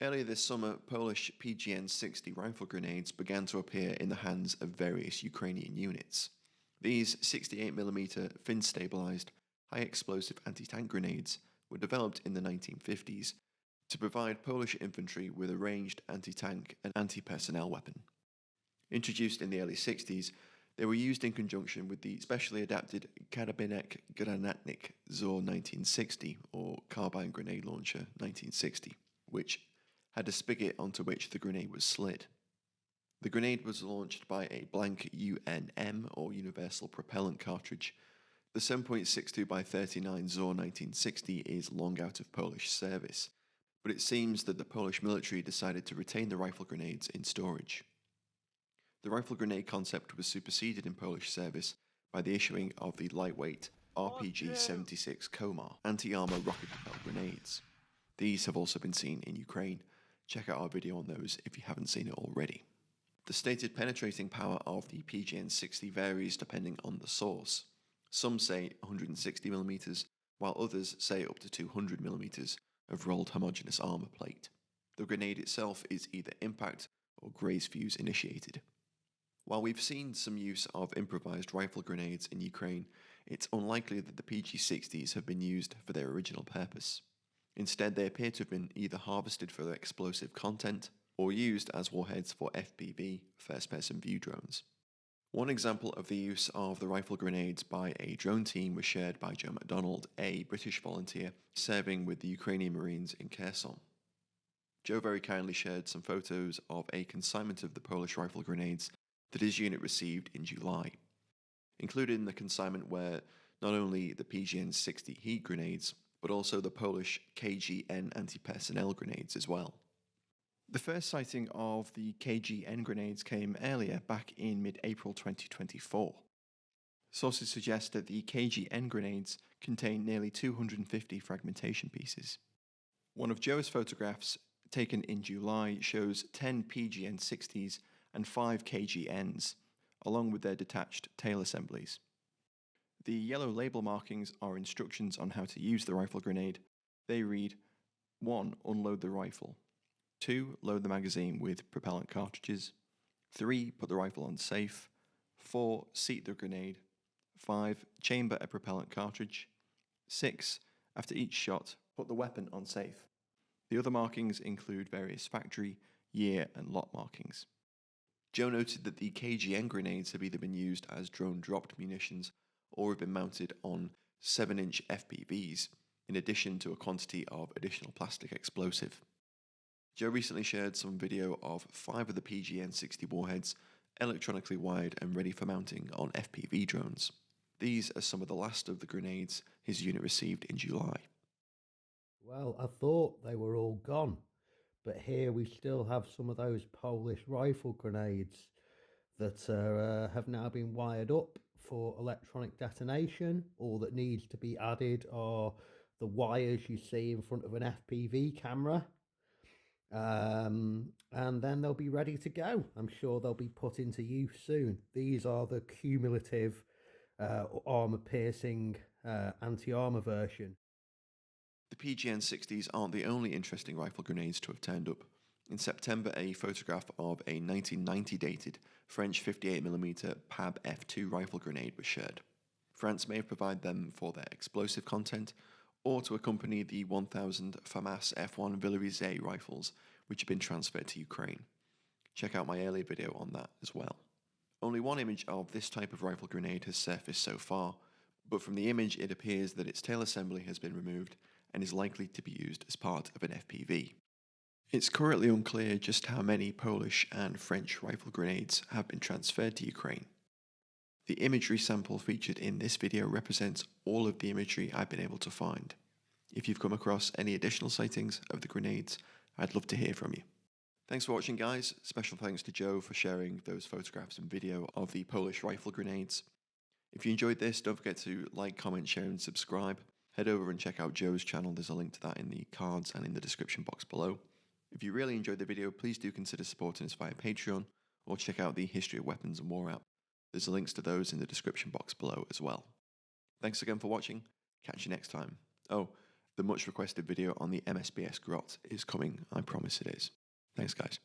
Earlier this summer, Polish PGN-60 rifle grenades began to appear in the hands of various Ukrainian units. These 68mm fin-stabilised, high-explosive anti-tank grenades were developed in the 1950s to provide Polish infantry with a ranged anti-tank and anti-personnel weapon. Introduced in the early 60s, they were used in conjunction with the specially adapted Karabinek Granatnik ZOR 1960 or Carbine Grenade Launcher 1960, which had a spigot onto which the grenade was slid. The grenade was launched by a blank UNM or Universal Propellant cartridge. The 7.62x39 ZOR 1960 is long out of Polish service, but it seems that the Polish military decided to retain the rifle grenades in storage. The rifle grenade concept was superseded in Polish service by the issuing of the lightweight RPG-76 Komar anti-armor rocket-propelled grenades. These have also been seen in Ukraine. Check out our video on those if you haven't seen it already. The stated penetrating power of the PGN-60 varies depending on the source. Some say 160mm, while others say up to 200mm of rolled homogeneous armor plate. The grenade itself is either impact or graze fuse initiated. While we've seen some use of improvised rifle grenades in Ukraine, it's unlikely that the PG-60s have been used for their original purpose. Instead, they appear to have been either harvested for their explosive content or used as warheads for FPV, first-person view drones. One example of the use of the rifle grenades by a drone team was shared by Joe MacDonald, a British volunteer serving with the Ukrainian Marines in Kherson. Joe very kindly shared some photos of a consignment of the Polish rifle grenades that his unit received in July. Included in the consignment were not only the PGN-60 heat grenades, but also the Polish KGN anti-personnel grenades as well. The first sighting of the KGN grenades came earlier, back in mid-April 2024. Sources suggest that the KGN grenades contain nearly 250 fragmentation pieces. One of Joe's photographs, taken in July, shows 10 PGN-60s and 5 KGNs, along with their detached tail assemblies. The yellow label markings are instructions on how to use the rifle grenade. They read: 1. Unload the rifle. 2. Load the magazine with propellant cartridges. 3. Put the rifle on safe. 4. Seat the grenade. 5. Chamber a propellant cartridge. 6. After each shot, put the weapon on safe. The other markings include various factory, year, and lot markings. Joe noted that the KGN grenades have either been used as drone-dropped munitions or have been mounted on 7-inch FPVs, in addition to a quantity of additional plastic explosive. Joe recently shared some video of 5 of the PGN-60 warheads electronically wired and ready for mounting on FPV drones. These are some of the last of the grenades his unit received in July. Well, I thought they were all gone, but here we still have some of those Polish rifle grenades that have now been wired up for electronic detonation. All that needs to be added are the wires you see in front of an FPV camera, and then they'll be ready to go. I'm sure they'll be put into use soon. These are the cumulative armor-piercing anti-armor version. The PGN-60s aren't the only interesting rifle grenades to have turned up. In September, a photograph of a 1990 dated French 58mm PAB F2 rifle grenade was shared. France may have provided them for their explosive content or to accompany the 1000 FAMAS F1 Villarize rifles, which have been transferred to Ukraine. Check out my earlier video on that as well. Only one image of this type of rifle grenade has surfaced so far, but from the image it appears that its tail assembly has been removed and is likely to be used as part of an FPV. It's currently unclear just how many Polish and French rifle grenades have been transferred to Ukraine. The imagery sample featured in this video represents all of the imagery I've been able to find. If you've come across any additional sightings of the grenades, I'd love to hear from you. Thanks for watching, guys. Special thanks to Joe for sharing those photographs and video of the Polish rifle grenades. If you enjoyed this, don't forget to like, comment, share and subscribe. Head over and check out Joe's channel. There's a link to that in the cards and in the description box below. If you really enjoyed the video, please do consider supporting us via Patreon or check out the History of Weapons and War app. There's links to those in the description box below as well. Thanks again for watching. Catch you next time. Oh, The much requested video on the MSBS grot is coming. I promise it is. Thanks, guys.